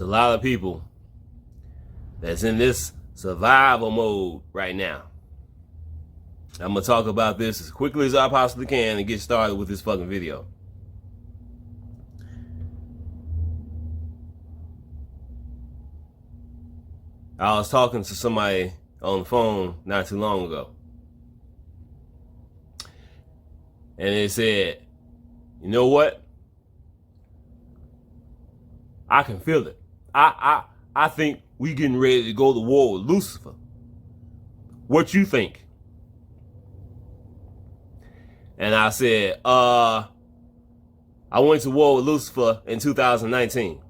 There's a lot of people that's in this survival mode right now. I'm going to talk about this as quickly as I possibly can and get started with this fucking video. I was talking to somebody on the phone not too long ago. And they said, you know what? I can feel it. I think we getting ready to go to war with Lucifer. What you think? And I said, I went to war with Lucifer in 2019.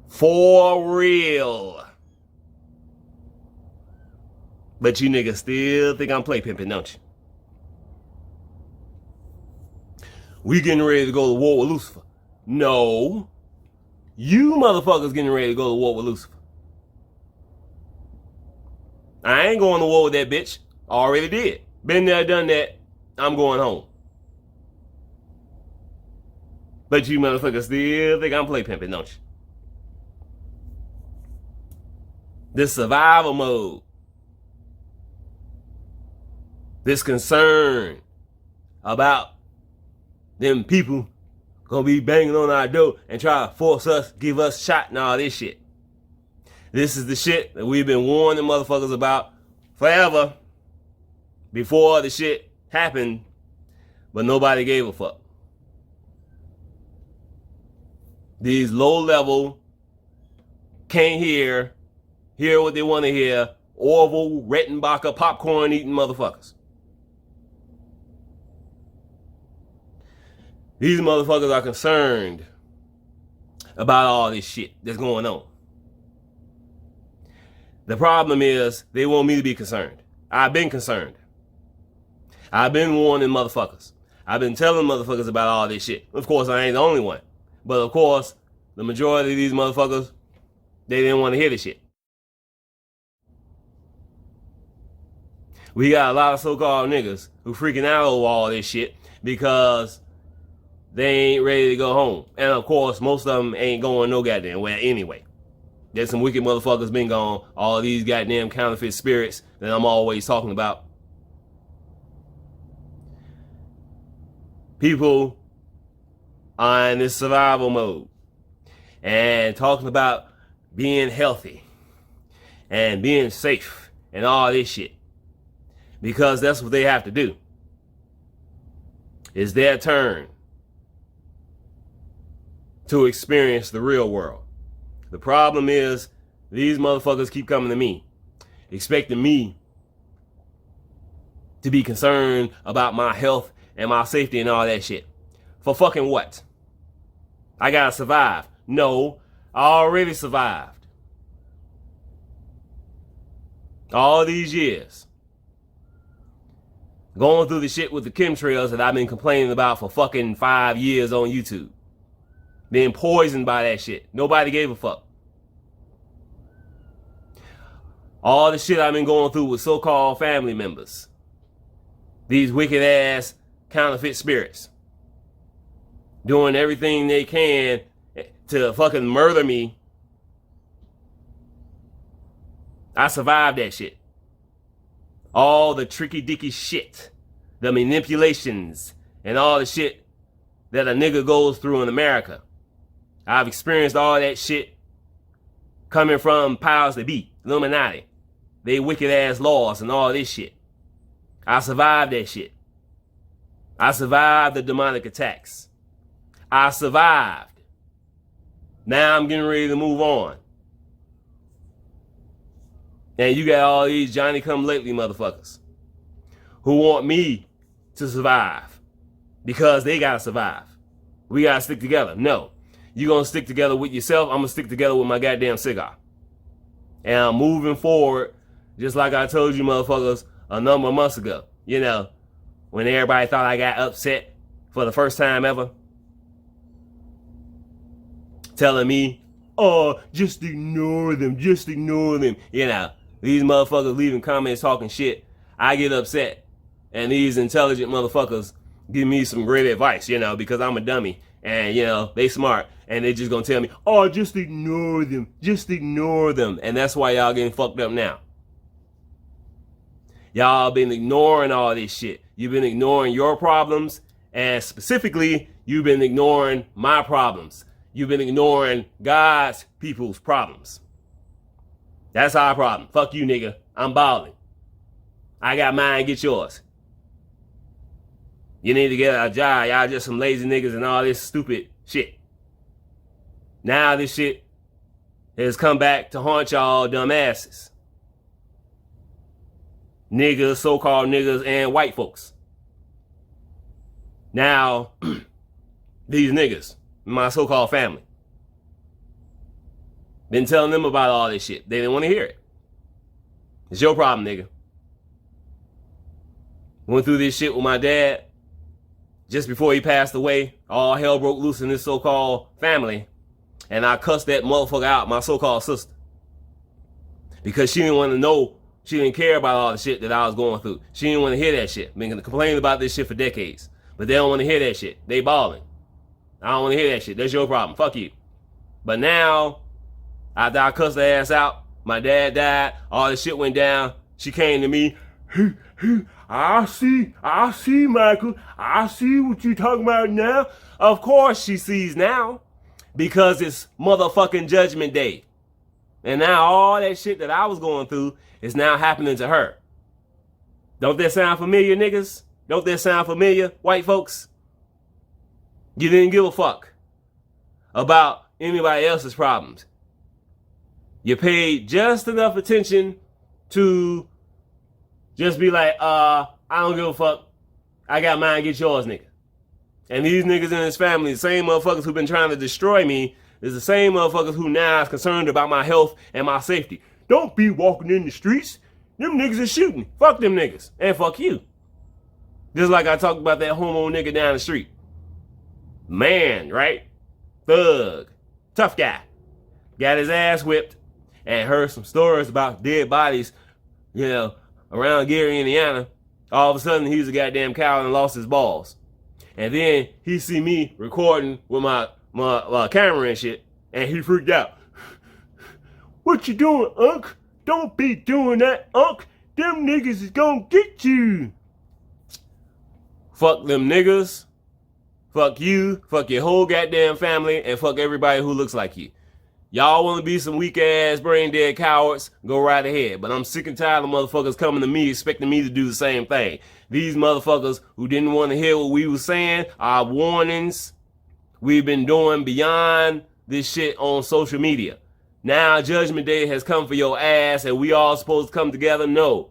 For real. But you niggas still think I'm play pimping, don't you? We getting ready to go to war with Lucifer. No. You motherfuckers getting ready to go to war with Lucifer. I ain't going to war with that bitch. Already did. Been there, done that. I'm going home. But you motherfuckers still think I'm play pimping, don't you? This survival mode. This concern about them people gonna be banging on our door and try to force us, give us shot and all this shit. This is the shit that we've been warning motherfuckers about forever before the shit happened, but nobody gave a fuck. These low-level, can't hear what they want to hear, Orville, Rettenbacher, popcorn-eating motherfuckers. These motherfuckers are concerned about all this shit that's going on. The problem is they want me to be concerned. I've been concerned. I've been warning motherfuckers. I've been telling motherfuckers about all this shit. Of course, I ain't the only one. But of course, the majority of these motherfuckers, they didn't want to hear this shit. We got a lot of so-called niggas who freaking out over all this shit because they ain't ready to go home. And of course, most of them ain't going no goddamn where anyway. There's some wicked motherfuckers been gone. All of these goddamn counterfeit spirits that I'm always talking about. People are in this survival mode and talking about being healthy and being safe and all this shit. Because that's what they have to do. It's their turn to experience the real world. The problem is these motherfuckers keep coming to me, expecting me to be concerned about my health and my safety and all that shit. For fucking what? I gotta survive. No, I already survived. All these years. Going through the shit with the chemtrails that I've been complaining about for fucking 5 years on YouTube. Being poisoned by that shit. Nobody gave a fuck. All the shit I've been going through with so-called family members. These wicked ass counterfeit spirits. Doing everything they can to fucking murder me. I survived that shit. All the tricky dicky shit. The manipulations. And all the shit that a nigga goes through in America. I've experienced all that shit coming from powers that be, Illuminati. They wicked ass laws and all this shit. I survived that shit. I survived the demonic attacks. I survived. Now I'm getting ready to move on. And you got all these Johnny-come-lately motherfuckers who want me to survive because they gotta survive. We gotta stick together. No. You gonna stick together with yourself, I'm gonna stick together with my goddamn cigar. And I'm moving forward, just like I told you motherfuckers a number of months ago. You know, when everybody thought I got upset for the first time ever. Telling me, oh, just ignore them, just ignore them. You know, these motherfuckers leaving comments talking shit. I get upset. And these intelligent motherfuckers give me some great advice, you know, because I'm a dummy. And, you know, they smart. And they just gonna tell me, oh, just ignore them. Just ignore them. And that's why y'all getting fucked up now. Y'all been ignoring all this shit. You've been ignoring your problems. And specifically, you've been ignoring my problems. You've been ignoring God's people's problems. That's our problem. Fuck you, nigga. I'm balling. I got mine, get yours. You need to get a job. Y'all just some lazy niggas and all this stupid shit. Now this shit has come back to haunt y'all dumbasses. Niggas, so-called niggas, and white folks. Now, these niggas, my so-called family, been telling them about all this shit. They didn't want to hear it. It's your problem, nigga. Went through this shit with my dad. Just before he passed away, all hell broke loose in this so-called family. And I cussed that motherfucker out, my so-called sister. Because she didn't want to know, she didn't care about all the shit that I was going through. She didn't want to hear that shit. Been complaining about this shit for decades. But they don't want to hear that shit. They balling. I don't want to hear that shit. That's your problem. Fuck you. But now, after I cussed her ass out, my dad died, all this shit went down, she came to me, I see, Michael. I see what you talking about now. Of course she sees now. Because it's motherfucking Judgment Day. And now all that shit that I was going through is now happening to her. Don't that sound familiar, niggas? Don't that sound familiar, white folks? You didn't give a fuck about anybody else's problems. You paid just enough attention to just be like, I don't give a fuck. I got mine, get yours, nigga. And these niggas in his family, the same motherfuckers who've been trying to destroy me, is the same motherfuckers who now is concerned about my health and my safety. Don't be walking in the streets. Them niggas is shooting. Fuck them niggas. And fuck you. Just like I talked about that homo nigga down the street. Man, right? Thug. Tough guy. Got his ass whipped and heard some stories about dead bodies, you know, around Gary, Indiana. All of a sudden, he's a goddamn coward and lost his balls. And then he see me recording with my camera and shit, and he freaked out. What you doing, Unc? Don't be doing that, Unc. Them niggas is gonna get you. Fuck them niggas. Fuck you. Fuck your whole goddamn family, and fuck everybody who looks like you. Y'all want to be some weak-ass, brain-dead cowards? Go right ahead. But I'm sick and tired of motherfuckers coming to me expecting me to do the same thing. These motherfuckers who didn't want to hear what we were saying, our warnings, we've been doing beyond this shit on social media. Now Judgment Day has come for your ass and we all supposed to come together? No.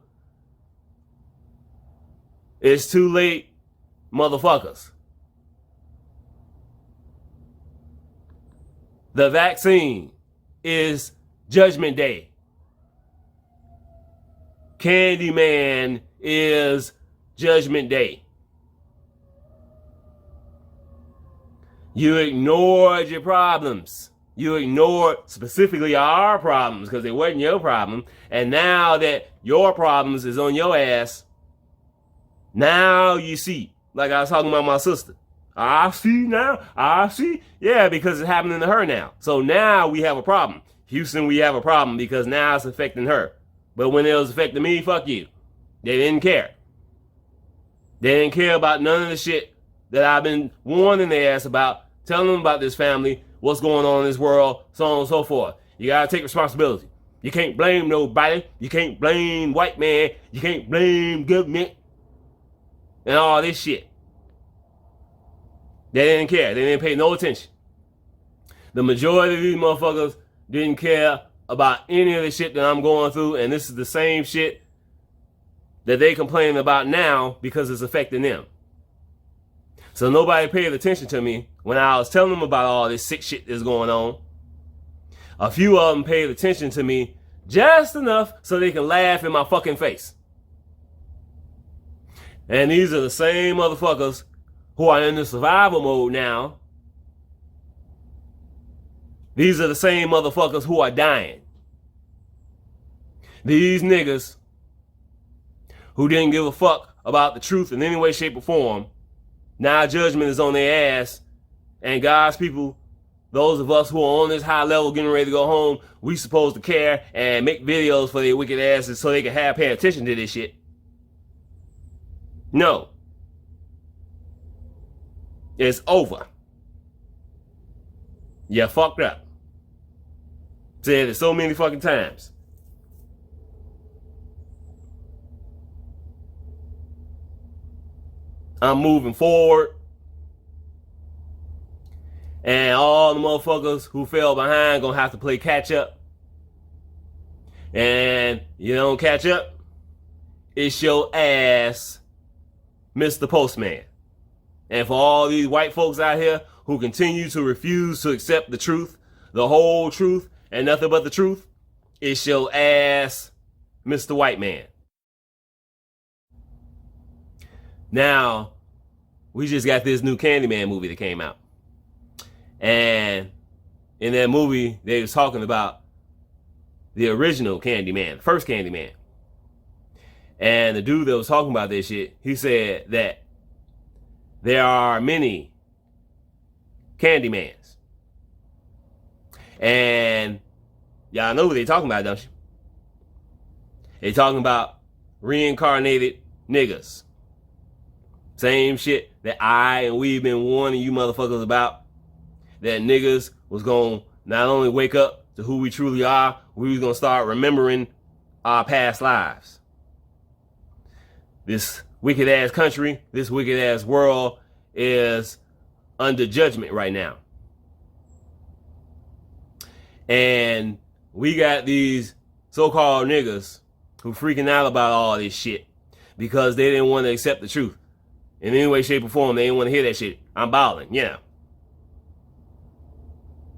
It's too late, motherfuckers. The vaccine is Judgment Day. Candyman is Judgment Day. You ignored your problems. You ignored specifically our problems because it wasn't your problem. And now that your problems is on your ass, now you see, like I was talking about my sister. I see now. I see. Yeah, because it's happening to her now. So now we have a problem. Houston, we have a problem because now it's affecting her. But when it was affecting me, fuck you. They didn't care. They didn't care about none of the shit that I've been warning their ass about, telling them about this family, what's going on in this world, so on and so forth. You gotta take responsibility. You can't blame nobody. You can't blame white man. You can't blame government. And all this shit. They didn't care. They didn't pay no attention. The majority of these motherfuckers didn't care about any of the shit that I'm going through, and this is the same shit that they complaining about now because it's affecting them. So nobody paid attention to me when I was telling them about all this sick shit that's going on. A few of them paid attention to me just enough so they can laugh in my fucking face. And these are the same motherfuckers who are in the survival mode now. These are the same motherfuckers who are dying. These niggas who didn't give a fuck about the truth in any way, shape, or form. Now judgment is on their ass And God's people, those of us who are on this high level getting ready to go home, we supposed to care and make videos for their wicked asses so they can pay attention to this shit. No. It's over. You fucked up. Said it so many fucking times. I'm moving forward. And all the motherfuckers who fell behind gonna have to play catch up. And you don't catch up, it's your ass, Mr. Postman. And for all these white folks out here who continue to refuse to accept the truth, the whole truth, and nothing but the truth, it's your ass, Mr. White Man. Now, we just got this new Candyman movie that came out. And in that movie, they was talking about the original Candyman, the first Candyman. And the dude that was talking about this shit, he said that there are many Candymans. And y'all know what they talking about, don't you? They talking about reincarnated niggas. Same shit that I and we've been warning you motherfuckers about. That niggas was gonna not only wake up to who we truly are, we was gonna start remembering our past lives. This wicked ass country, this wicked ass world is under judgment right now. And we got these so-called niggas who freaking out about all this shit because they didn't want to accept the truth. In any way, shape, or form, they didn't want to hear that shit. I'm balling, yeah.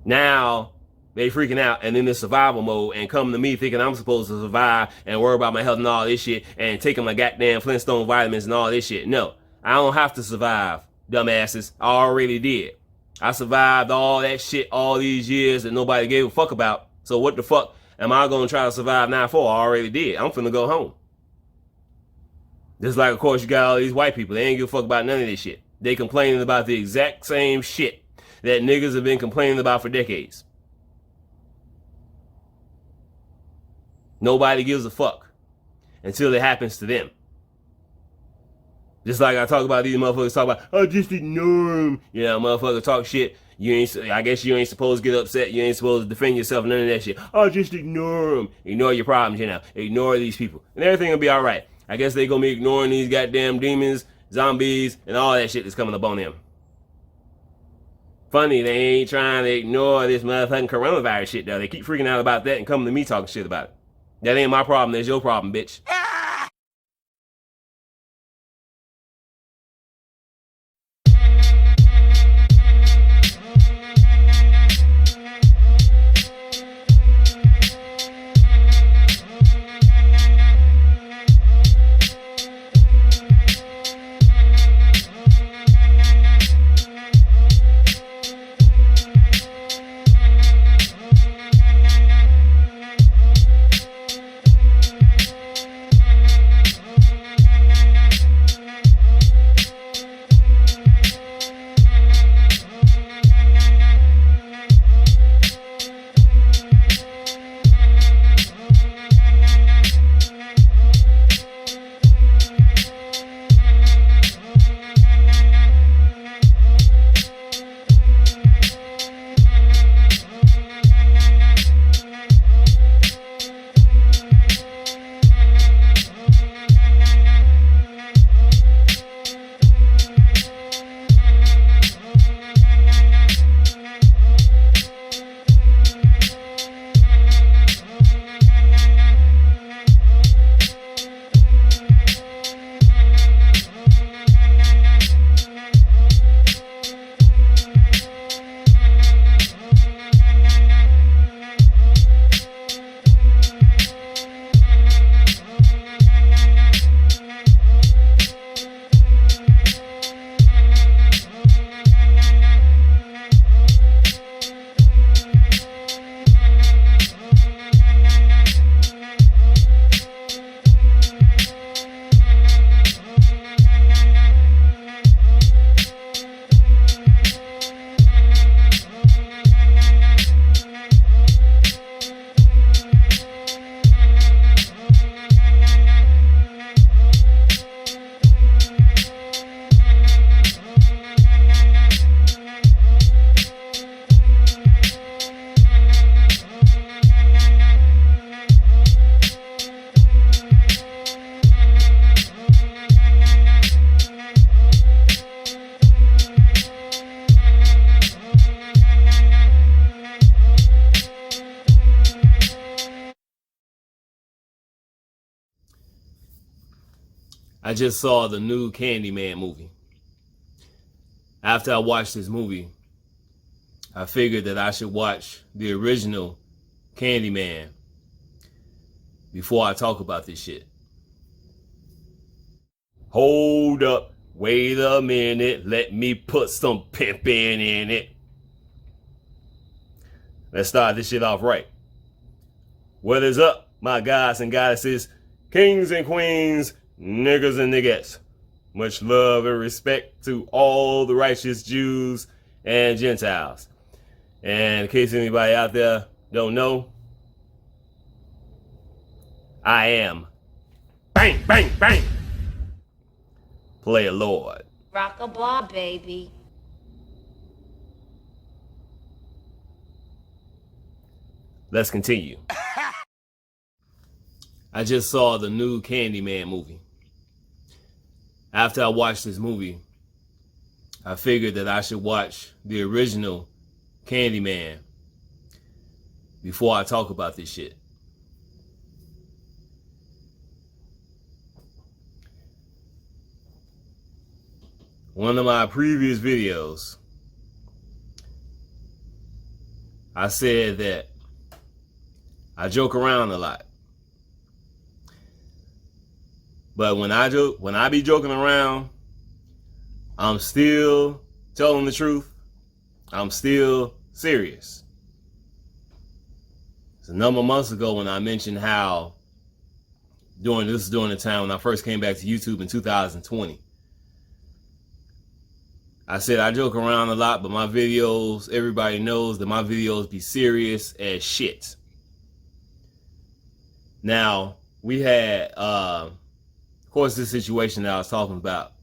Now, they freaking out and in this survival mode and come to me thinking I'm supposed to survive and worry about my health and all this shit and taking my goddamn Flintstone vitamins and all this shit. No, I don't have to survive, dumbasses. I already did. I survived all that shit all these years that nobody gave a fuck about. So what the fuck am I going to try to survive now for? I already did. I'm finna go home. Just like, of course, you got all these white people. They ain't give a fuck about none of this shit. They complaining about the exact same shit that niggas have been complaining about for decades. Nobody gives a fuck until it happens to them. Just like I talk about these motherfuckers talk about, oh, just ignore them. You know, motherfucker talk shit. I guess you ain't supposed to get upset. You ain't supposed to defend yourself. None of that shit. Oh, just ignore them. Ignore your problems, you know. Ignore these people. And everything will be all right. I guess they gonna be ignoring these goddamn demons, zombies, and all that shit that's coming up on them. Funny, they ain't trying to ignore this motherfucking coronavirus shit, though. They keep freaking out about that and coming to me talking shit about it. That ain't my problem. That's your problem, bitch. I just saw the new Candyman movie. After I watched this movie, I figured that I should watch the original Candyman before I talk about this shit. Hold up, wait a minute, let me put some pimpin' in it. Let's start this shit off right. What is up, my guys and goddesses, kings and queens, niggas and niggettes? Much love and respect to all the righteous Jews and Gentiles. And in case anybody out there don't know, I am bang, bang, bang, Player Lord. Rock-a-ball, baby. Let's continue. I just saw the new Candyman movie. After I watched this movie, I figured that I should watch the original Candyman before I talk about this shit. One of my previous videos, I said that I joke around a lot. But when I be joking around, I'm still telling the truth. I'm still serious. It's a number of months ago when I mentioned how during the time when I first came back to YouTube in 2020. I said I joke around a lot, but my videos, everybody knows that my videos be serious as shit. Now, we had, of course, this situation that I was talking about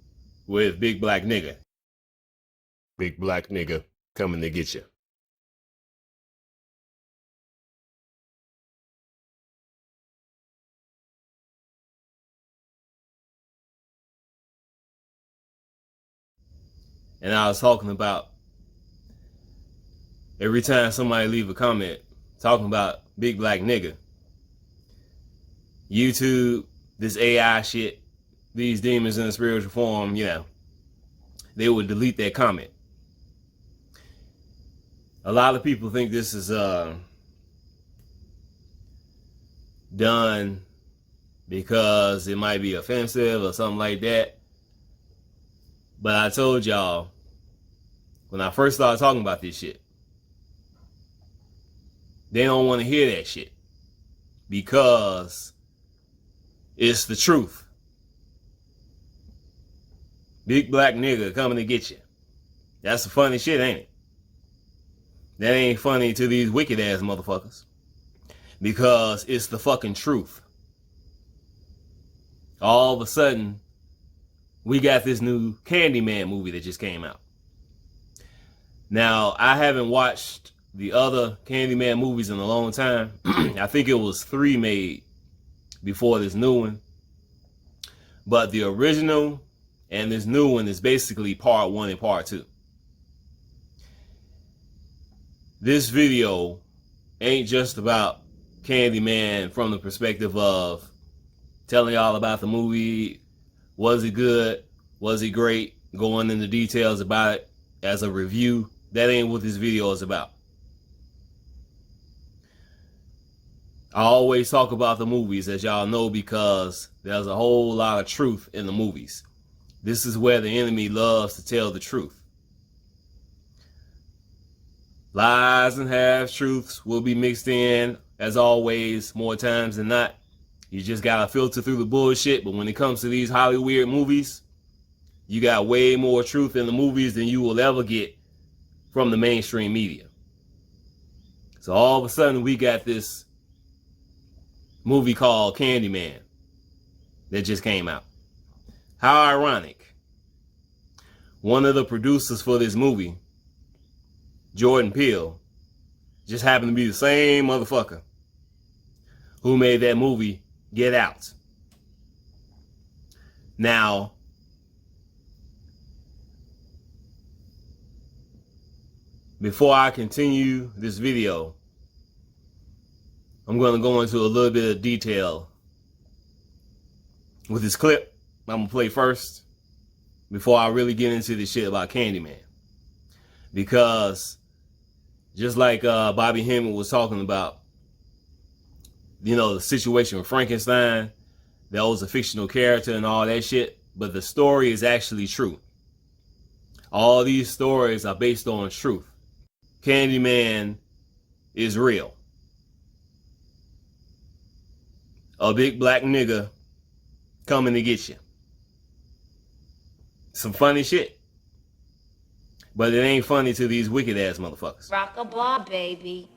with Big Black Nigga. Big Black Nigga coming to get you. And I was talking about every time somebody leave a comment talking about Big Black Nigga, YouTube, this AI shit, these demons in a spiritual form, you know, they would delete that comment. A lot of people think this is done because it might be offensive or something like that. But I told y'all, when I first started talking about this shit, they don't want to hear that shit because it's the truth. Big Black Nigga coming to get you. That's the funny shit, ain't it? That ain't funny to these wicked ass motherfuckers because it's the fucking truth. All of a sudden, we got this new Candyman movie that just came out. Now, I haven't watched the other Candyman movies in a long time. I think it was 3 made before this new one. But the original and this new one is basically part 1 and part 2. This video ain't just about Candyman from the perspective of telling y'all about the movie. Was it good? Was it great? Going into details about it as a review. That ain't what this video is about. I always talk about the movies, as y'all know, because there's a whole lot of truth in the movies. This is where the enemy loves to tell the truth. Lies and half-truths will be mixed in, as always, more times than not. You just gotta filter through the bullshit, but when it comes to these Hollywood movies, you got way more truth in the movies than you will ever get from the mainstream media. So all of a sudden, we got this movie called Candyman that just came out. How ironic. One of the producers for this movie, Jordan Peele, just happened to be the same motherfucker who made that movie Get Out. Now, before I continue this video, I'm going to go into a little bit of detail with this clip I'm gonna play first before I really get into this shit about Candyman. Because just like Bobby Hemming was talking about, you know, the situation with Frankenstein, that was a fictional character and all that shit, but the story is actually true. All these stories are based on truth. Candyman is real. A big black nigga coming to get you. Some funny shit. But it ain't funny to these wicked ass motherfuckers. Rock-a-blah, baby.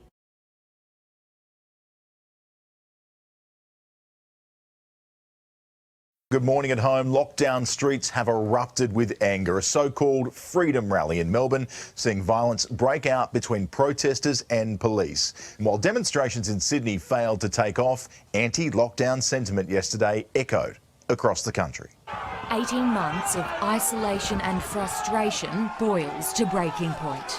Good morning at home. Lockdown streets have erupted with anger. A so-called freedom rally in Melbourne seeing violence break out between protesters and police. While demonstrations in Sydney failed to take off, anti-lockdown sentiment yesterday echoed across the country. 18 months of isolation and frustration boils to breaking point.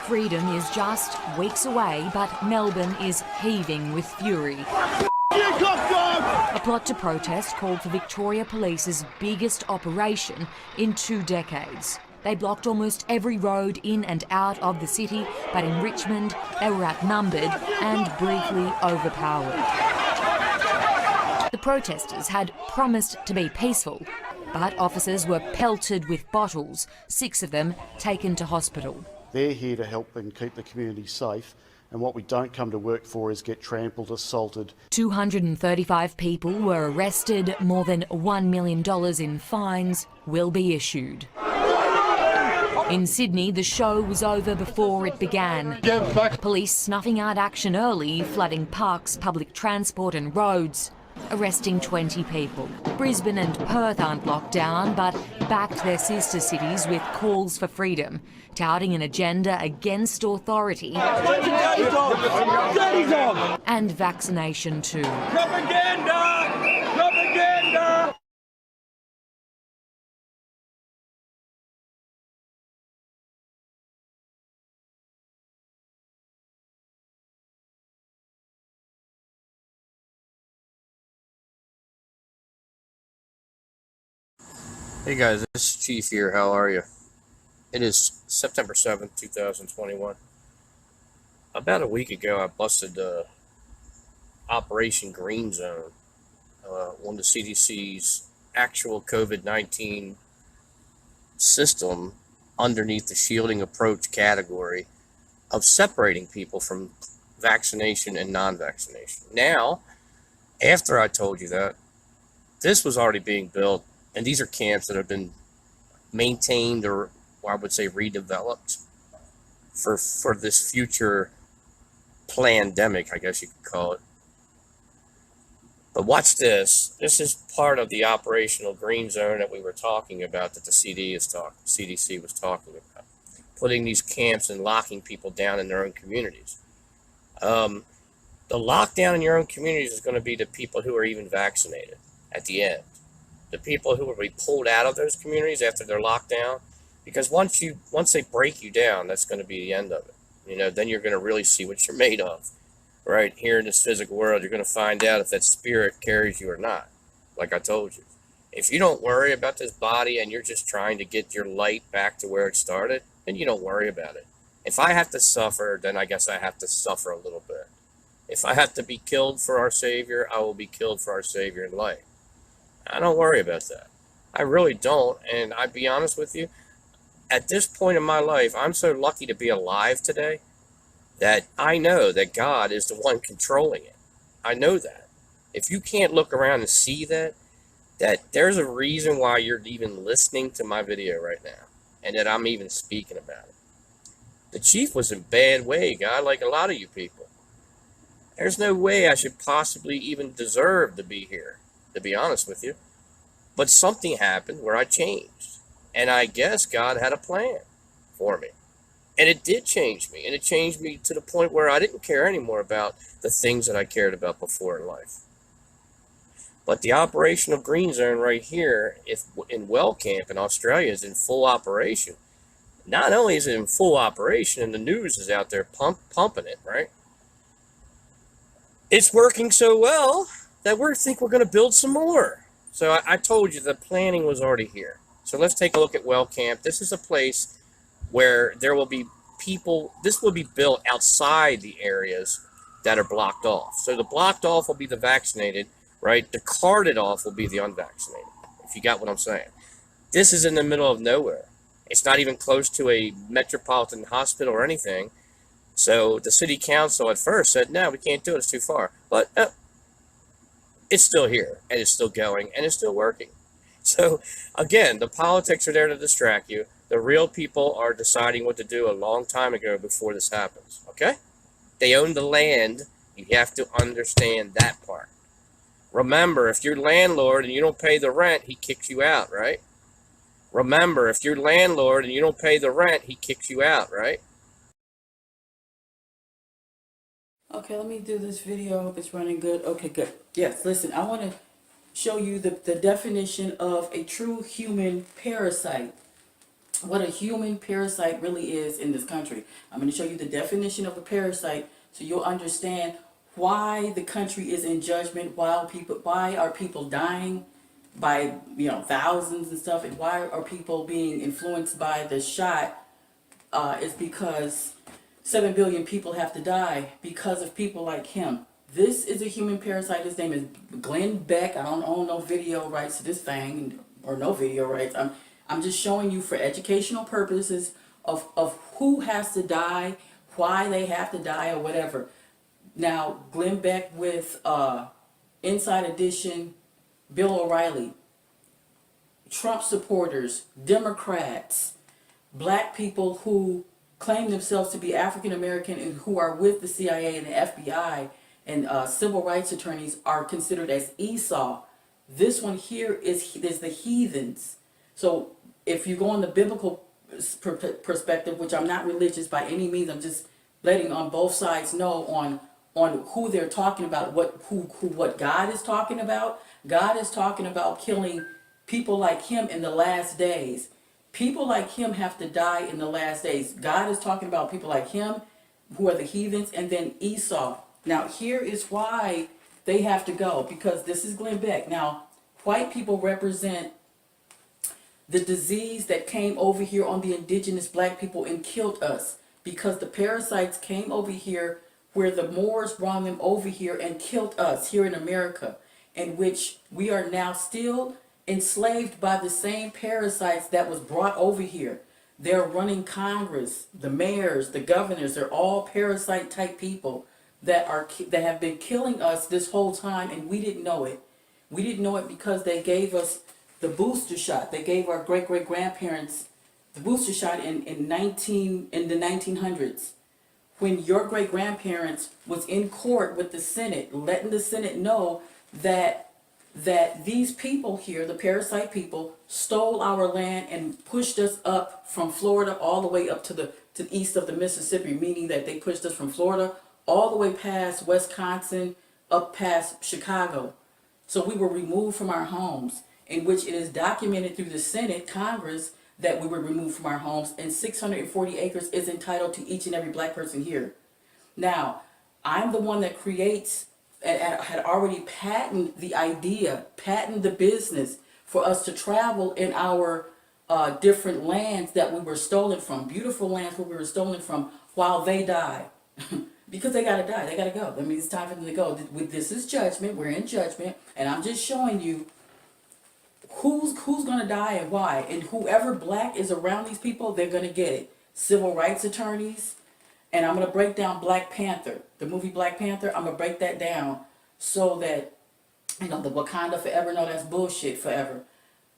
Freedom is just weeks away, but Melbourne is heaving with fury. A plot to protest called for Victoria Police's biggest operation in 2 decades. They blocked almost every road in and out of the city, but in Richmond they were outnumbered and briefly overpowered. The protesters had promised to be peaceful, but officers were pelted with bottles, 6 of them taken to hospital. They're here to help and keep the community safe. And what we don't come to work for is get trampled, assaulted. 235 people were arrested. More than $1 million in fines will be issued. In Sydney, the show was over before it began. Police snuffing out action early, flooding parks, public transport and roads, arresting 20 people. Brisbane and Perth aren't locked down, but backed their sister cities with calls for freedom, touting an agenda against authority and vaccination too. Propaganda! Propaganda! Hey guys, this is Chief here. How are you? It is September 7th, 2021. About a week ago, I busted Operation Green Zone, one of the CDC's actual COVID-19 system underneath the shielding approach category of separating people from vaccination and non-vaccination. Now, after I told you that, this was already being built. And these are camps that have been maintained, or I would say redeveloped, for this future plandemic, I guess you could call it. But watch this. This is part of the operational green zone that we were talking about, that the CDC was talking about. Putting these camps and locking people down in their own communities. The lockdown in your own communities is going to be the people who are even vaccinated at the end. The people who will be pulled out of those communities after they're locked down, because once they break you down, that's going to be the end of it. You know, then you're going to really see what you're made of. Right here in this physical world, you're going to find out if that spirit carries you or not. Like I told you, if you don't worry about this body and you're just trying to get your light back to where it started, then you don't worry about it. If I have to suffer, then I guess I have to suffer a little bit. If I have to be killed for our Savior, I will be killed for our Savior in life. I don't worry about that. I really don't. And I'd be honest with you, at this point in my life, I'm so lucky to be alive today that I know that God is the one controlling it. I know that. If you can't look around and see that there's a reason why you're even listening to my video right now, and that I'm even speaking about it. The chief was in bad way, God, like a lot of you people. There's no way I should possibly even deserve to be here, to be honest with you. But something happened where I changed. And I guess God had a plan for me. And it did change me. And it changed me to the point where I didn't care anymore about the things that I cared about before in life. But the operational green zone right here, if in Wellcamp in Australia, is in full operation. Not only is it in full operation, and the news is out there pumping it, right? It's working so well that we think we're going to build some more. So I told you the planning was already here. So let's take a look at Well Camp. This is a place where there will be people, this will be built outside the areas that are blocked off. So the blocked off will be the vaccinated, right? The carted off will be the unvaccinated, if you got what I'm saying. This is in the middle of nowhere. It's not even close to a metropolitan hospital or anything. So the city council at first said, no, we can't do it, it's too far. But it's still here, and it's still going, and it's still working. So again, the politics are there to distract you. The real people are deciding what to do a long time ago before this happens, okay? They own the land. You have to understand that part. Remember, if you're landlord and you don't pay the rent, he kicks you out, right? Remember, if you're landlord and you don't pay the rent, he kicks you out, right? Okay, let me do this video. Hope it's running good. Okay, good. Yes, listen, I want to show you the definition of a true human parasite. What a human parasite really is in this country. I'm going to show you the definition of a parasite so you'll understand why the country is in judgment, why are people dying by thousands and stuff, and why are people being influenced by the shot. It's because 7 billion people have to die because of people like him. This is a human parasite. His name is Glenn Beck. I don't own no video rights to this thing, or no video rights. I'm just showing you for educational purposes of who has to die, why they have to die, or whatever. Now, Glenn Beck with Inside Edition, Bill O'Reilly, Trump supporters, Democrats, black people who claim themselves to be African American and who are with the CIA and the FBI and civil rights attorneys are considered as Esau. This one here is the heathens. So if you go on the biblical perspective, which I'm not religious by any means, I'm just letting on both sides know on who they're talking about, what God is talking about. God is talking about killing people like him in the last days. People like him have to die in the last days. God is talking about people like him, who are the heathens, and then Esau. Now, here is why they have to go, because this is Glenn Beck. Now, white people represent the disease that came over here on the indigenous black people and killed us, because the parasites came over here where the Moors brought them over here and killed us here in America, in which we are now still enslaved by the same parasites that was brought over here. They're running Congress, the mayors, the governors. They're all parasite type people that have been killing us this whole time, and we didn't know it. We didn't know it because they gave us the booster shot. They gave our great grandparents the booster shot in the 1900s, when your great grandparents was in court with the Senate, letting the Senate know that these people here, the parasite people, stole our land and pushed us up from Florida all the way up to the east of the Mississippi, meaning that they pushed us from Florida all the way past Wisconsin, up past Chicago. So we were removed from our homes, in which it is documented through the Senate, Congress, that we were removed from our homes, and 640 acres is entitled to each and every black person here. Now, I'm the one that creates and had already patented the idea, patented the business for us to travel in our different lands that we were stolen from, beautiful lands where we were stolen from, while they die. Because they gotta die, they gotta go. That means it's time for them to go. This is judgment, we're in judgment, and I'm just showing you who's gonna die and why. And whoever black is around these people, they're gonna get it. Civil rights attorneys, and I'm gonna break down Black Panther, the movie Black Panther. I'm gonna break that down so that, the Wakanda forever, no, that's bullshit forever.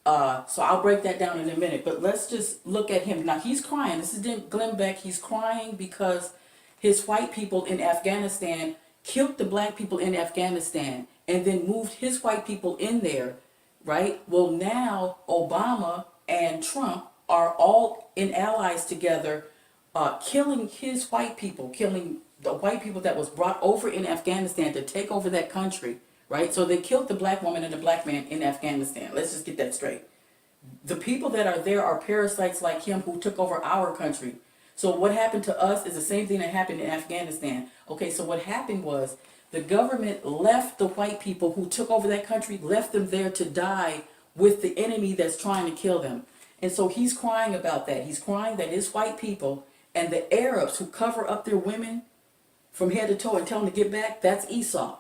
So I'll break that down in a minute, but let's just look at him. Now he's crying. This is Glenn Beck. He's crying because his white people in Afghanistan killed the black people in Afghanistan and then moved his white people in there, right? Well, now Obama and Trump are all in allies together, killing his white people, killing the white people that was brought over in Afghanistan to take over that country, right? So they killed the black woman and the black man in Afghanistan. Let's just get that straight. The people that are there are parasites like him who took over our country. So what happened to us is the same thing that happened in Afghanistan. Okay, so what happened was The government left the white people who took over that country, left them there to die with the enemy that's trying to kill them. And so he's crying about that. He's crying that his white people and the Arabs who cover up their women from head to toe and tell them to get back, that's Esau.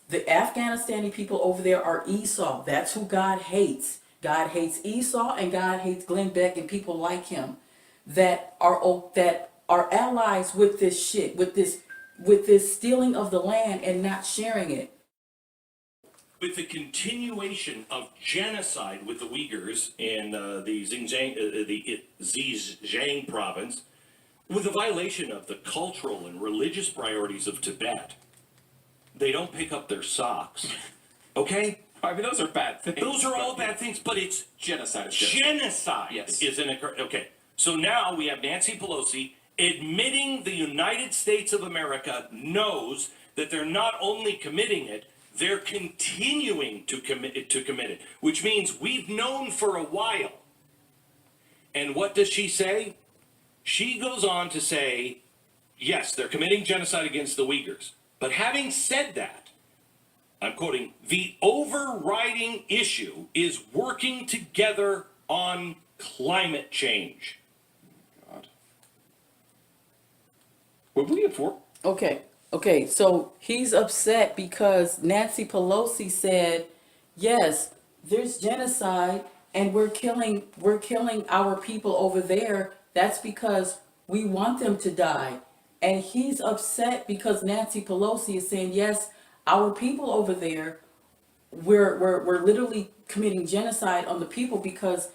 The Afghanistani people over there are Esau. That's who God hates. God hates Esau, and God hates Glenn Beck and people like him that are allies with this shit, with this stealing of the land and not sharing it. With the continuation of genocide with the Uyghurs in the Xinjiang province, with the violation of the cultural and religious priorities of Tibet, they don't pick up their socks. Okay? I mean, those are bad things. Those are all bad things, but it's genocide. Genocide Yes. isn't it? Okay. So now we have Nancy Pelosi admitting the United States of America knows that they're not only committing it, they're continuing to commit it, which means we've known for a while. And what does she say? She goes on to say, yes, they're committing genocide against the Uyghurs. But having said that, I'm quoting, the overriding issue is working together on climate change. God. What we for? Okay, so he's upset because Nancy Pelosi said, yes, there's genocide and we're killing our people over there. That's because we want them to die. And he's upset because Nancy Pelosi is saying, yes, our people over there, we're literally committing genocide on the people because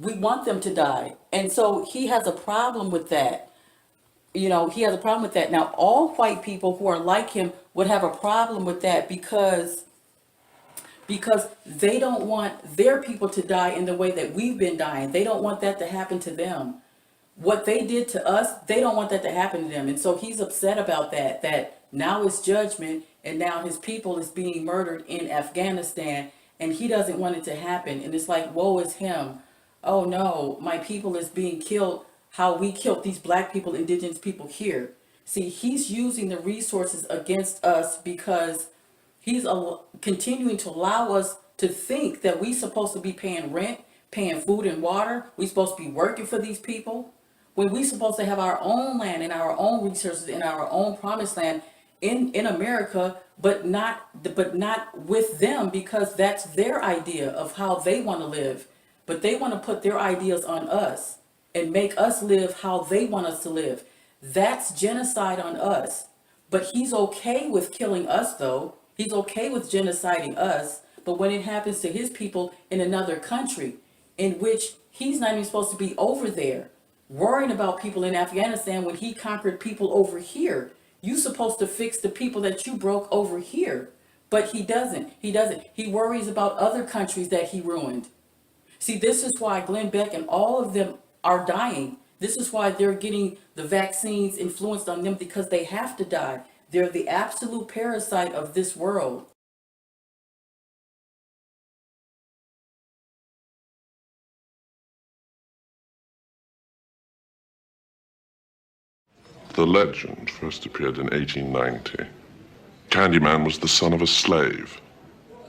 we want them to die. And so he has a problem with that. You know, he has a problem with that. Now, all white people who are like him would have a problem with that because they don't want their people to die in the way that we've been dying. They don't want that to happen to them. What they did to us, they don't want that to happen to them. And so he's upset about that now it's judgment and now his people is being murdered in Afghanistan and he doesn't want it to happen. And it's like, woe is him. Oh no, my people is being killed how we killed these black people, indigenous people here. See, he's using the resources against us because he's continuing to allow us to think that we're supposed to be paying rent, paying food and water. We're supposed to be working for these people. When we're supposed to have our own land and our own resources in our own promised land in America, but not with them because that's their idea of how they want to live. But they want to put their ideas on us and make us live how they want us to live. That's genocide on us. But he's okay with killing us, though. He's okay with genociding us. But when it happens to his people in another country, in which he's not even supposed to be over there, worrying about people in Afghanistan when he conquered people over here. You're supposed to fix the people that you broke over here. But he doesn't. He worries about other countries that he ruined. See, this is why Glenn Beck and all of them are dying. This is why they're getting the vaccines influenced on them because they have to die. They're the absolute parasite of this world. The legend first appeared in 1890. Candyman was the son of a slave.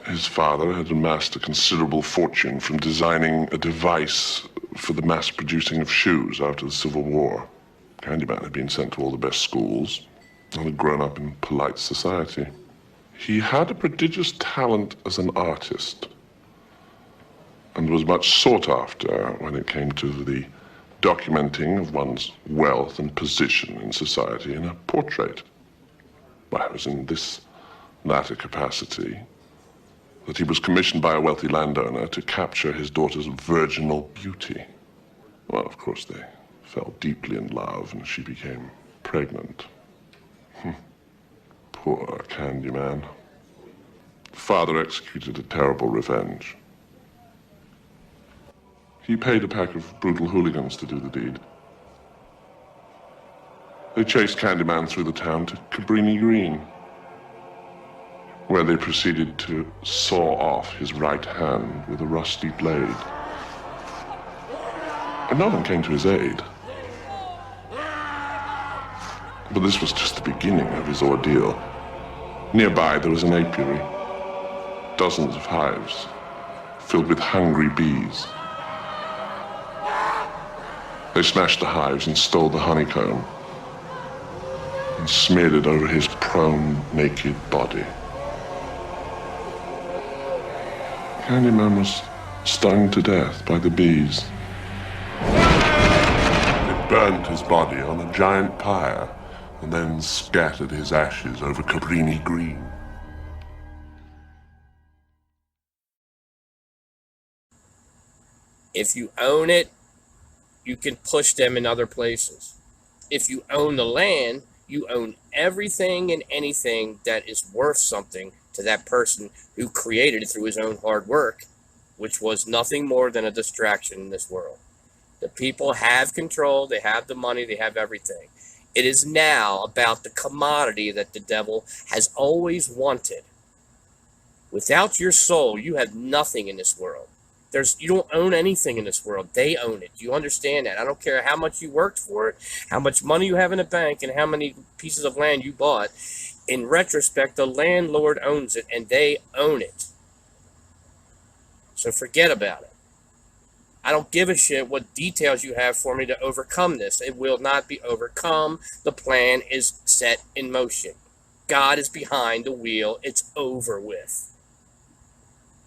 His father had amassed a considerable fortune from designing a device for the mass producing of shoes after the Civil War. Candyman had been sent to all the best schools and had grown up in polite society. He had a prodigious talent as an artist and was much sought after when it came to the documenting of one's wealth and position in society in a portrait. Well, it was in this latter capacity that he was commissioned by a wealthy landowner to capture his daughter's virginal beauty. Well, of course, they fell deeply in love and she became pregnant. Poor Candyman. Father executed a terrible revenge. He paid a pack of brutal hooligans to do the deed. They chased Candyman through the town to Cabrini Green, where they proceeded to saw off his right hand with a rusty blade. And no one came to his aid. But this was just the beginning of his ordeal. Nearby there was an apiary, dozens of hives filled with hungry bees. They smashed the hives and stole the honeycomb and smeared it over his prone, naked body. Candyman was stung to death by the bees. They burnt his body on a giant pyre and then scattered his ashes over Cabrini Green. If you own it, you can push them in other places. If you own the land, you own everything and anything that is worth something to that person who created it through his own hard work, which was nothing more than a distraction in this world. The people have control, they have the money, they have everything. It is now about the commodity that the devil has always wanted. Without your soul, you have nothing in this world. You don't own anything in this world. They own it. Do you understand that? I don't care how much you worked for it, how much money you have in the bank, and how many pieces of land you bought. In retrospect, the landlord owns it, and they own it. So forget about it. I don't give a shit what details you have for me to overcome this. It will not be overcome. The plan is set in motion. God is behind the wheel. It's over with.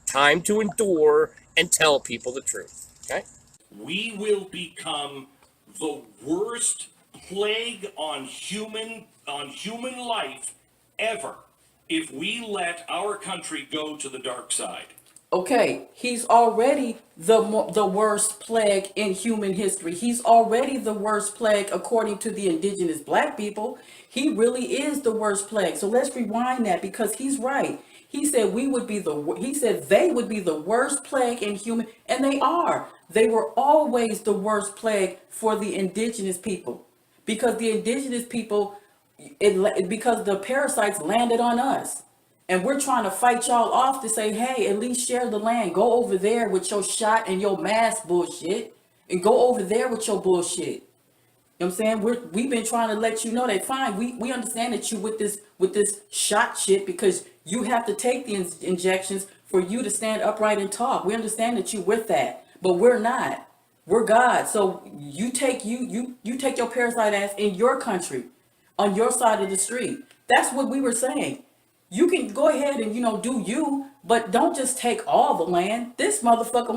Time to endure and tell people the truth. Okay? We will become the worst plague on human life ever if we let our country go to the dark side. Okay, he's already the worst plague in human history. He's already the worst plague according to the indigenous black people. He really is the worst plague. So let's rewind that because he's right. He said they would be the worst plague in human, and they are. They were always the worst plague for the indigenous people because the indigenous people, because the parasites landed on us. And we're trying to fight y'all off to say, hey, at least share the land. Go over there with your shot and your mask bullshit. And go over there with your bullshit. You know what I'm saying? We've been trying to let you know that fine, we understand that you with this shot shit because you have to take the injections for you to stand upright and talk. We understand that you with that. But we're not. We're God. So you take your parasite ass in your country, on your side of the street. That's what we were saying. You can go ahead and do you, but don't just take all the land. This motherfucker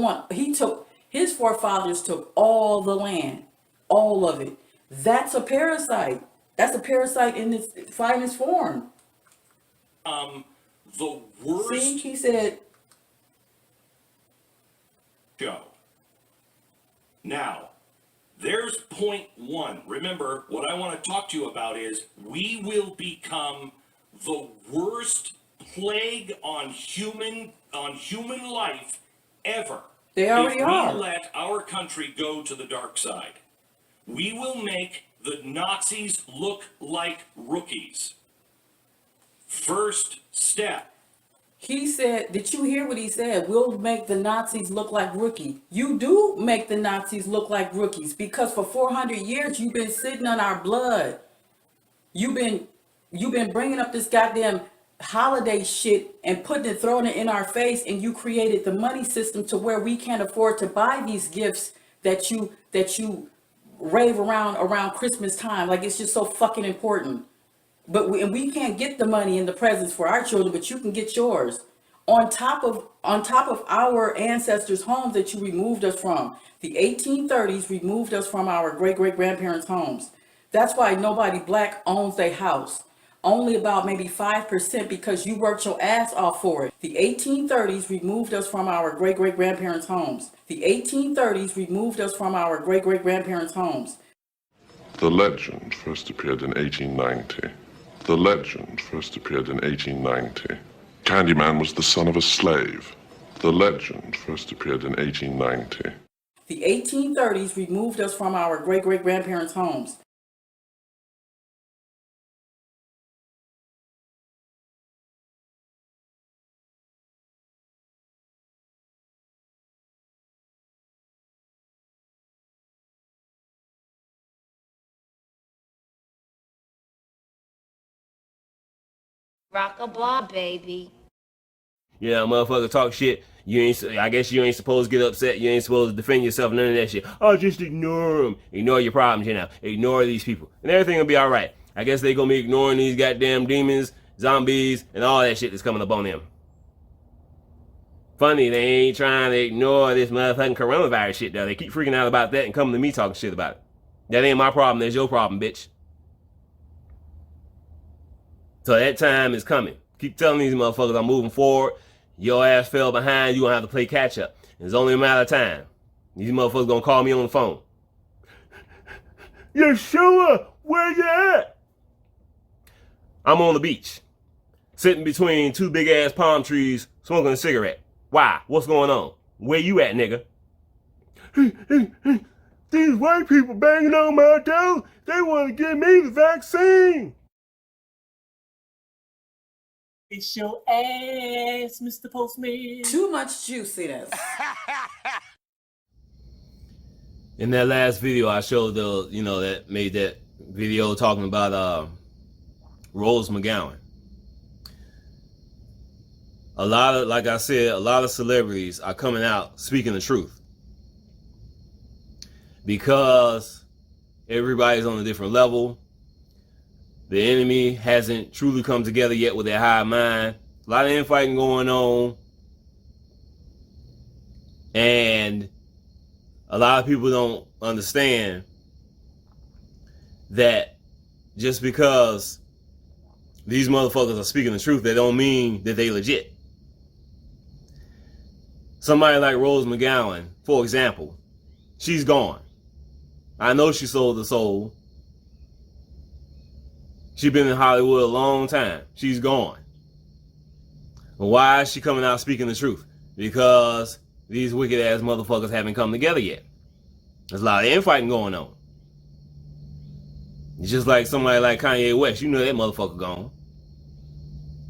his forefathers took all the land, all of it. That's a parasite. That's a parasite in its finest form. The worst. See, he said. Show. Now, there's point one. Remember, what I want to talk to you about is we will become the worst plague on human life ever. They already are. If we let our country go to the dark side, we will make the Nazis look like rookies. First step. He said, did you hear what he said? We'll make the Nazis look like rookies. You do make the Nazis look like rookies because for 400 years you've been sitting on our blood. You've been bringing up this goddamn holiday shit and throwing it in our face, and you created the money system to where we can't afford to buy these gifts that you rave around Christmas time. Like it's just so fucking important. But we can't get the money and the presents for our children, but you can get yours. On top of our ancestors' homes that you removed us from. The 1830s removed us from our great-great-grandparents' homes. That's why nobody black owns their house. Only about maybe 5% because you worked your ass off for it. The 1830s removed us from our great-great-grandparents' homes. The 1830s removed us from our great-great-grandparents' homes. The legend first appeared in 1890. The legend first appeared in 1890. Candyman was the son of a slave. The legend first appeared in 1890. The 1830s removed us from our great-great-grandparents' homes. Rock-a-blah, baby. Yeah, motherfucker talk shit. I guess you ain't supposed to get upset. You ain't supposed to defend yourself. None of that shit. Oh, just ignore them. Ignore your problems, you know. Ignore these people, and everything will be all right. I guess they gonna be ignoring these goddamn demons, zombies, and all that shit that's coming up on them. Funny, they ain't trying to ignore this motherfucking coronavirus shit though. They keep freaking out about that and coming to me talking shit about it. That ain't my problem. That's your problem, bitch. So that time is coming. Keep telling these motherfuckers I'm moving forward. Your ass fell behind. You gonna have to play catch up. It's only a matter of time. These motherfuckers gonna call me on the phone. Yeshua, where you at? I'm on the beach, sitting between two big ass palm trees, smoking a cigarette. Why? What's going on? Where you at, nigga? These white people banging on my door. They want to give me the vaccine. It's your ass, Mr. Postman. Too much juiciness. In that last video, I showed that made that video talking about Rose McGowan. Like I said, a lot of celebrities are coming out speaking the truth. Because everybody's on a different level. The enemy hasn't truly come together yet with their high mind. A lot of infighting going on. And a lot of people don't understand that just because these motherfuckers are speaking the truth, that don't mean that they legit. Somebody like Rose McGowan, for example, she's gone. I know she sold her soul. She's been in Hollywood a long time. She's gone. But why is she coming out speaking the truth? Because these wicked ass motherfuckers haven't come together yet. There's a lot of infighting going on. It's just like somebody like Kanye West. You know that motherfucker gone.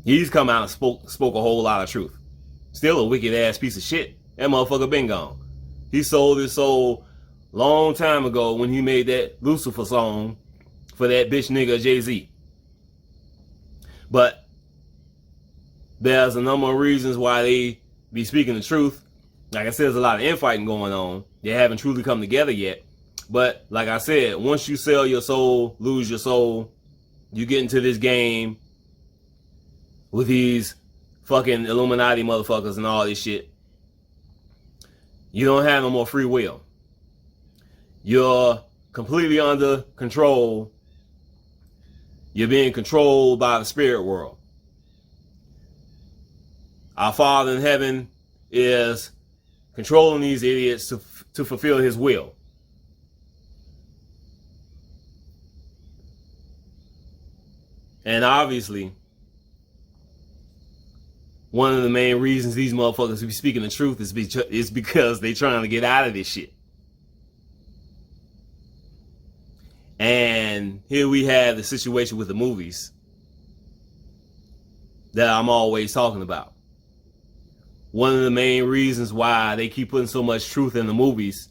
He's come out and spoke a whole lot of truth. Still a wicked ass piece of shit. That motherfucker been gone. He sold his soul long time ago when he made that Lucifer song for that bitch nigga Jay-Z. But there's a number of reasons why they be speaking the truth. Like I said, there's a lot of infighting going on. They haven't truly come together yet. But like I said, once you sell your soul, lose your soul, you get into this game with these fucking Illuminati motherfuckers and all this shit. You don't have no more free will. You're completely under control. You're being controlled by the spirit world. Our Father in heaven is controlling these idiots to fulfill his will. And obviously, one of the main reasons these motherfuckers be speaking the truth is because they trying to get out of this shit. And here we have the situation with the movies that I'm always talking about. One of the main reasons why they keep putting so much truth in the movies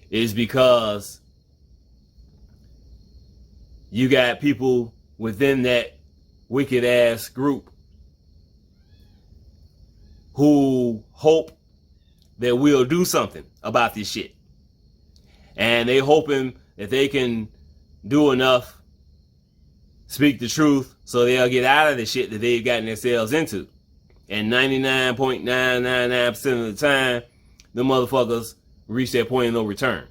is because you got people within that wicked ass group who hope that we'll do something about this shit. And they hoping that they can do enough, speak the truth, so they'll get out of the shit that they've gotten themselves into. And 99.999% of the time, the motherfuckers reach that point of no return.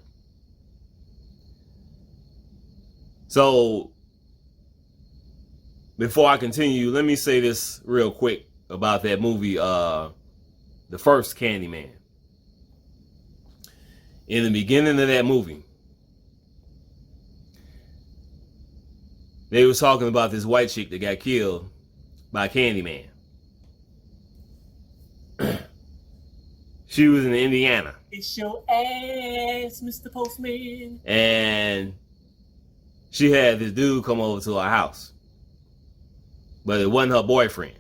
So, before I continue, let me say this real quick about that movie, the first Candyman. In the beginning of that movie, they was talking about this white chick that got killed by Candyman. She was in Indiana. It's your ass, Mr. Postman. And she had this dude come over to her house. But it wasn't her boyfriend.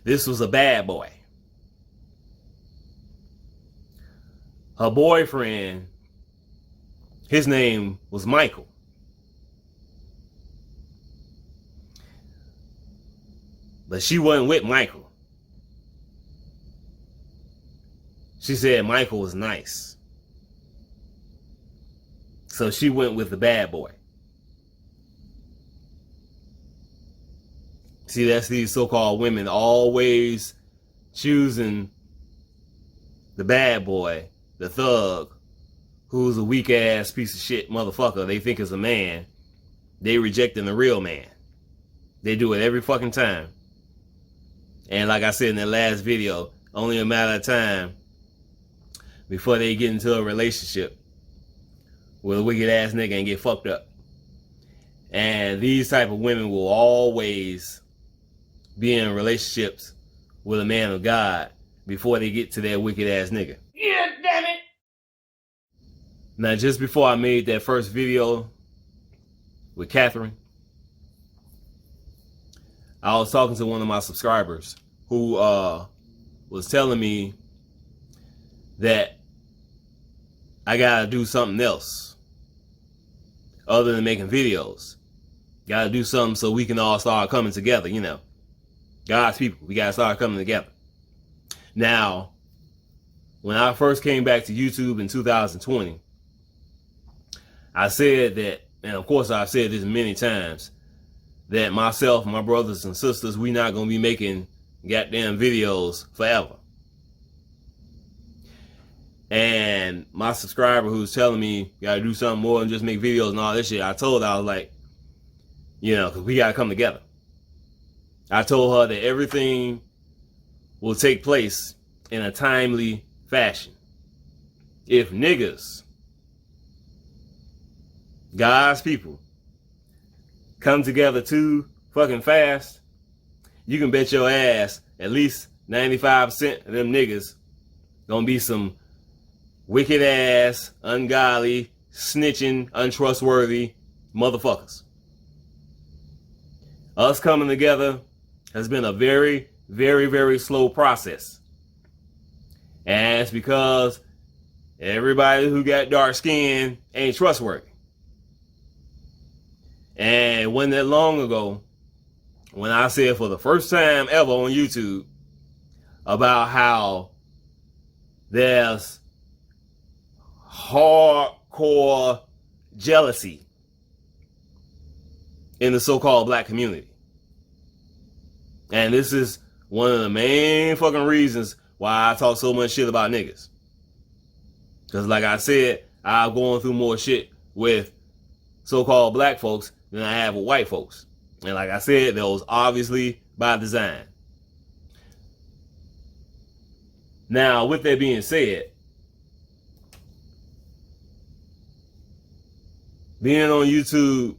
This was a bad boy. Her boyfriend, his name was Michael. But she wasn't with Michael. She said Michael was nice. So she went with the bad boy. See, that's these so-called women always choosing the bad boy, the thug, who's a weak-ass piece of shit motherfucker they think is a man. They rejecting the real man. They do it every fucking time. And like I said in that last video, only a matter of time before they get into a relationship with a wicked-ass nigga and get fucked up. And these type of women will always be in relationships with a man of God before they get to that wicked-ass nigga. Yeah, damn it! Now, just before I made that first video with Catherine, I was talking to one of my subscribers who was telling me that I gotta do something else other than making videos. Gotta do something so we can all start coming together, you know. God's people, we gotta start coming together. Now, when I first came back to YouTube in 2020, I said that, and of course I've said this many times, that myself and my brothers and sisters, we not gonna be making goddamn videos forever. And my subscriber who's telling me gotta do something more than just make videos and all this shit, I told her, I was like, you know, because we gotta come together. I told her that everything will take place in a timely fashion. If niggas, God's people, come together too fucking fast, you can bet your ass at least 95% of them niggas gonna be some wicked ass, ungodly, snitching, untrustworthy motherfuckers. Us coming together has been a very, very, very slow process. And it's because everybody who got dark skin ain't trustworthy. And it wasn't that long ago when I said for the first time ever on YouTube about how there's hardcore jealousy in the so-called black community. And this is one of the main fucking reasons why I talk so much shit about niggas. Because like I said, I'm going through more shit with so-called black folks than I have with white folks. And like I said, that was obviously by design. Now, with that being said, being on YouTube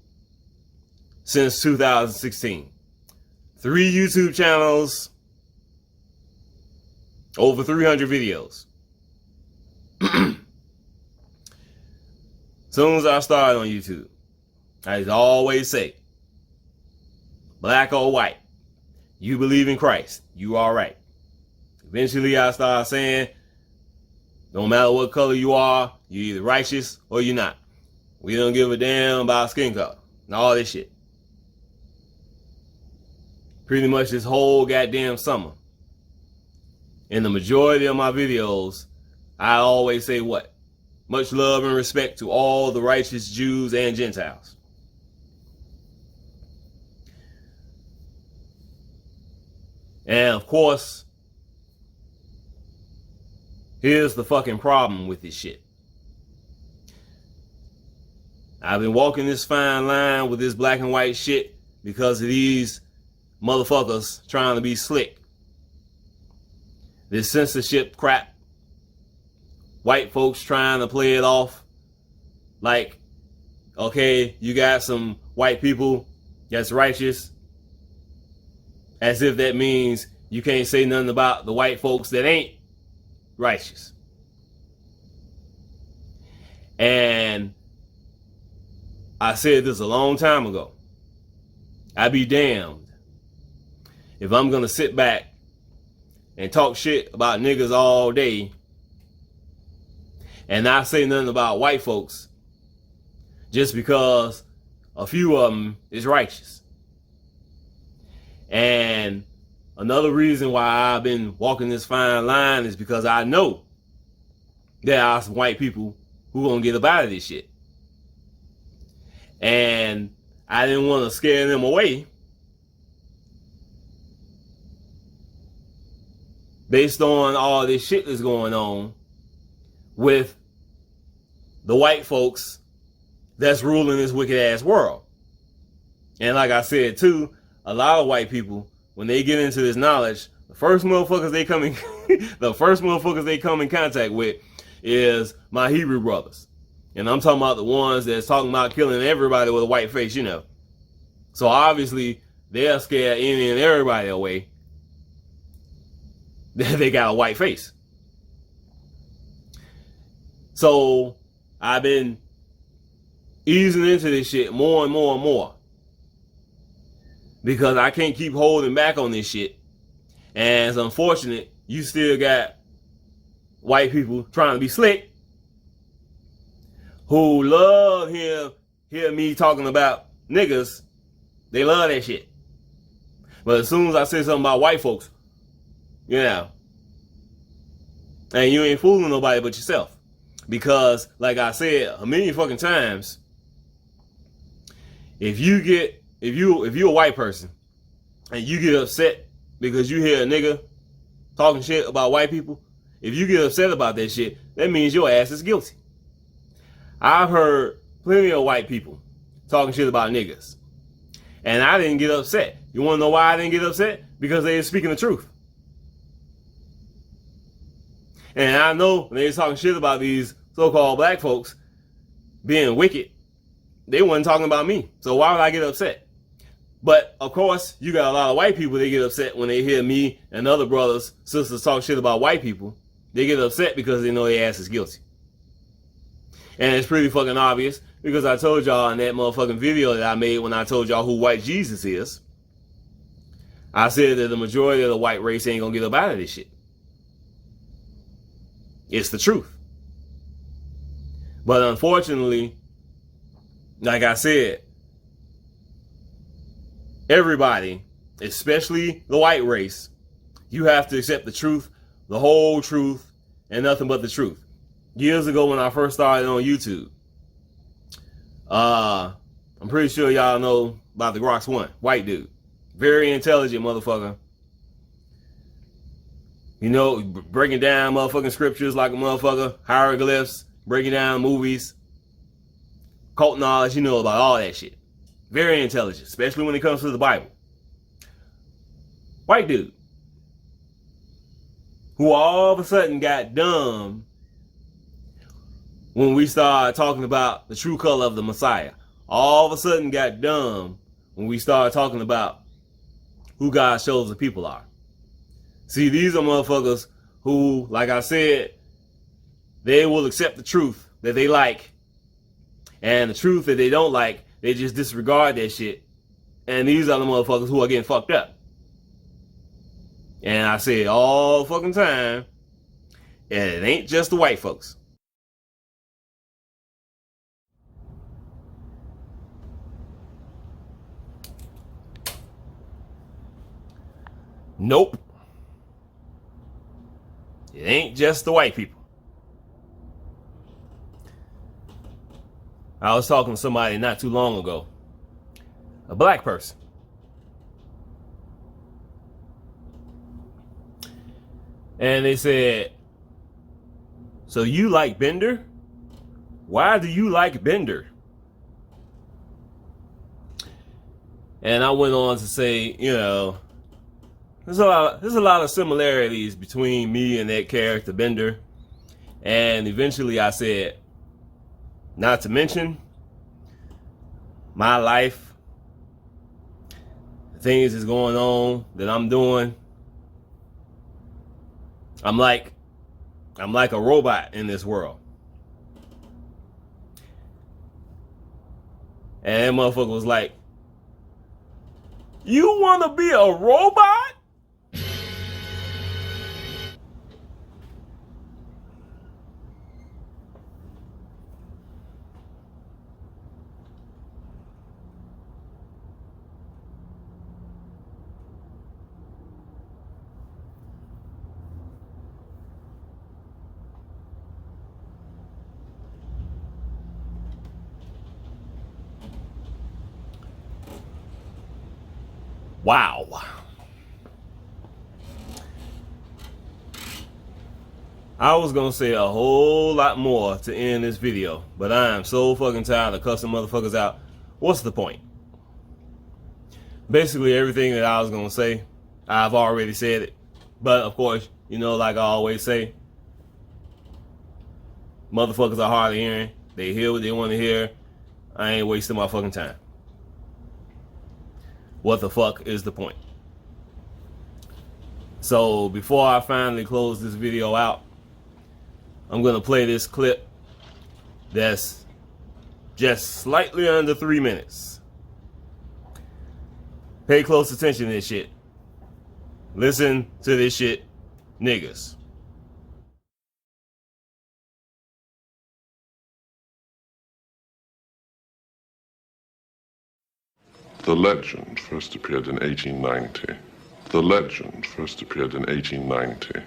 since 2016, 3 YouTube channels, over 300 videos. Soon as I started on YouTube, I always say, black or white, you believe in Christ, you all right. Eventually I started saying, no matter what color you are, you're either righteous or you're not. We don't give a damn about skin color and all this shit. Pretty much this whole goddamn summer, in the majority of my videos, I always say what? Much love and respect to all the righteous Jews and Gentiles. And of course, here's the fucking problem with this shit. I've been walking this fine line with this black and white shit because of these motherfuckers trying to be slick. This censorship crap. White folks trying to play it off like, okay, you got some white people that's righteous, as if that means you can't say nothing about the white folks that ain't righteous. And I said this a long time ago. I'd be damned if I'm gonna sit back and talk shit about niggas all day and not say nothing about white folks just because a few of them is righteous. And another reason why I've been walking this fine line is because I know there are some white people who gonna get up out of this shit. And I didn't want to scare them away based on all this shit that's going on with the white folks that's ruling this wicked ass world. And like I said too, a lot of white people, when they get into this knowledge, the first motherfuckers they come in contact with is my Hebrew brothers. And I'm talking about the ones that's talking about killing everybody with a white face, you know. So obviously they're scared any and everybody away. They got a white face. So I've been easing into this shit more and more and more, because I can't keep holding back on this shit. And it's unfortunate you still got white people trying to be slick who love hear me talking about niggas. They love that shit. But as soon as I say something about white folks, you know, and you ain't fooling nobody but yourself. Because, like I said a million fucking times, if you're a white person and you get upset because you hear a nigga talking shit about white people, if you get upset about that shit, that means your ass is guilty. I've heard plenty of white people talking shit about niggas, and I didn't get upset. You want to know why I didn't get upset? Because they were speaking the truth. And I know when they was talking shit about these so-called black folks being wicked, they wasn't talking about me. So why would I get upset? But of course, you got a lot of white people that get upset when they hear me and other brothers, sisters talk shit about white people. They get upset because they know their ass is guilty. And it's pretty fucking obvious, because I told y'all in that motherfucking video that I made when I told y'all who white Jesus is, I said that the majority of the white race ain't gonna get up out of this shit. It's the truth. But unfortunately, like I said, everybody, especially the white race, you have to accept the truth, the whole truth, and nothing but the truth. Years ago when I first started on YouTube, I'm pretty sure y'all know about the Grox One, white dude. Very intelligent motherfucker. You know, breaking down motherfucking scriptures like a motherfucker, hieroglyphs, breaking down movies, cult knowledge, you know about all that shit. Very intelligent, especially when it comes to the Bible. White dude. Who all of a sudden got dumb when we started talking about the true color of the Messiah. All of a sudden got dumb when we started talking about who God's chosen people are. See, these are motherfuckers who, like I said, they will accept the truth that they like, and the truth that they don't like, they just disregard that shit. And these are the motherfuckers who are getting fucked up. And I say it all fucking time, and it ain't just the white folks. Nope. It ain't just the white people. I was talking to somebody not too long ago, a black person. And they said, so you like Bender? Why do you like Bender? And I went on to say, you know, there's a lot of similarities between me and that character Bender. And eventually I said, not to mention my life, the things that's going on that I'm doing. I'm like a robot in this world. And that motherfucker was like, you want to be a robot? Wow. I was gonna say a whole lot more to end this video, but I am so fucking tired of cussing motherfuckers out. What's the point? Basically, everything that I was gonna say, I've already said it. But of course, you know, like I always say, motherfuckers are hard of hearing. They hear what they want to hear. I ain't wasting my fucking time. What the fuck is the point? So before I finally close this video out, I'm gonna play this clip that's just slightly under 3 minutes. Pay close attention to this shit. Listen to this shit, niggas. The legend first appeared in 1890. The legend first appeared in 1890.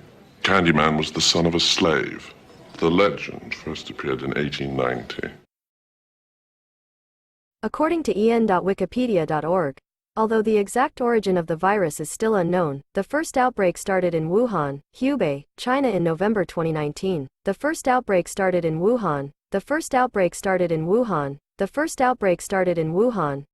Candyman was the son of a slave. The legend first appeared in 1890. According to en.wikipedia.org, although the exact origin of the virus is still unknown, the first outbreak started in Wuhan, Hubei, China in November 2019. The first outbreak started in Wuhan. The first outbreak started in Wuhan. The first outbreak started in Wuhan.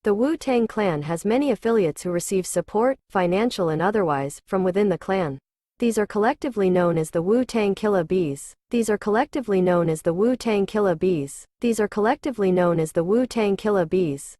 The Wu-Tang Clan has many affiliates who receive support, financial and otherwise, from within the clan. These are collectively known as the Wu-Tang Killer Bees. These are collectively known as the Wu-Tang Killer Bees. These are collectively known as the Wu-Tang Killer Bees.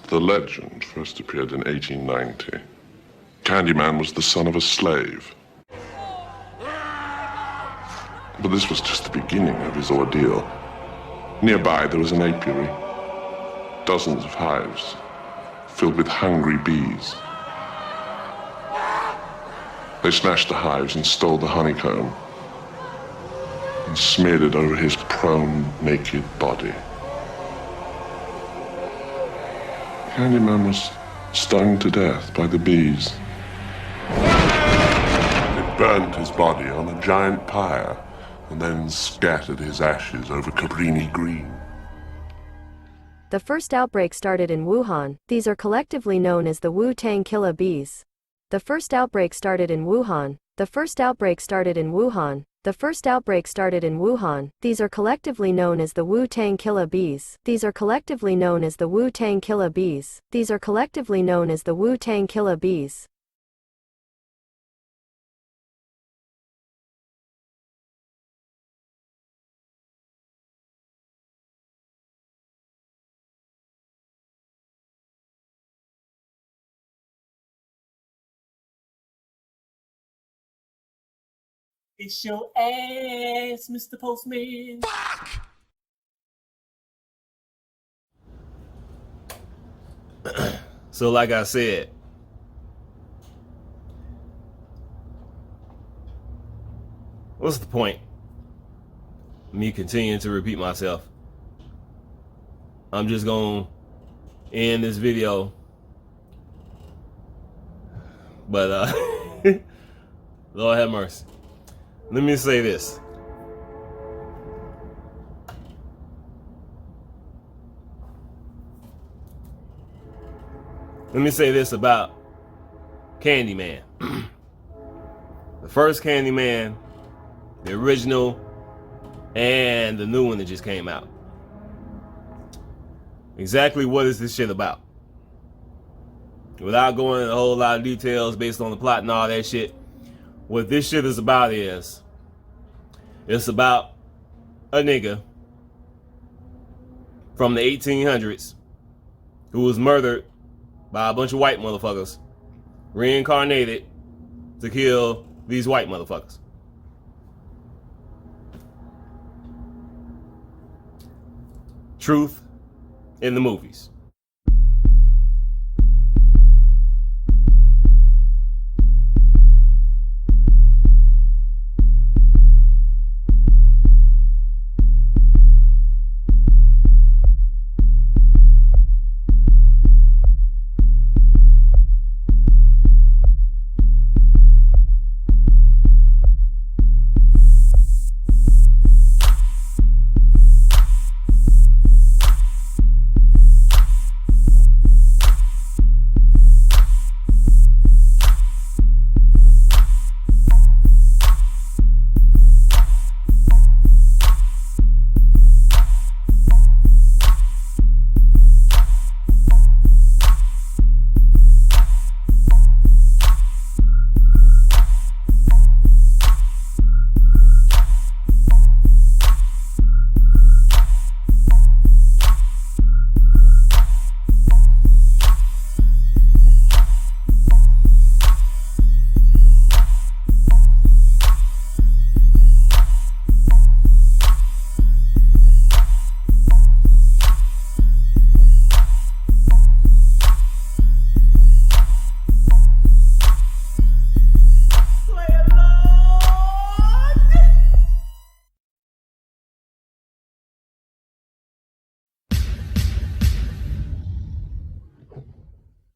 The legend first appeared in 1890. Candyman was the son of a slave. But this was just the beginning of his ordeal. Nearby there was an apiary. Dozens of hives filled with hungry bees. They snatched the hives and stole the honeycomb and smeared it over his prone, naked body. Candyman was stung to death by the bees. They burnt his body on a giant pyre and then scattered his ashes over Cabrini Green. The first outbreak started in Wuhan. These are collectively known as the Wu-Tang Killer Bees. The first outbreak started in Wuhan. The first outbreak started in Wuhan. The first outbreak started in Wuhan. These are collectively known as the Wu-Tang Killer Bees. These are collectively known as the Wu-Tang Killer Bees. These are collectively known as the Wu-Tang Killer Bees. It's your ass, Mr. Postman. Fuck! So like I said, what's the point? Me continuing to repeat myself. I'm just gonna end this video. But Lord have mercy. Let me say this. Let me say this about Candyman. The first Candyman, the original, and the new one that just came out. Exactly what is this shit about? Without going into a whole lot of details based on the plot and all that shit, what this shit is about is, it's about a nigga from the 1800s who was murdered by a bunch of white motherfuckers, reincarnated to kill these white motherfuckers. Truth in the movies.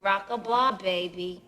Rock-a-blah, baby.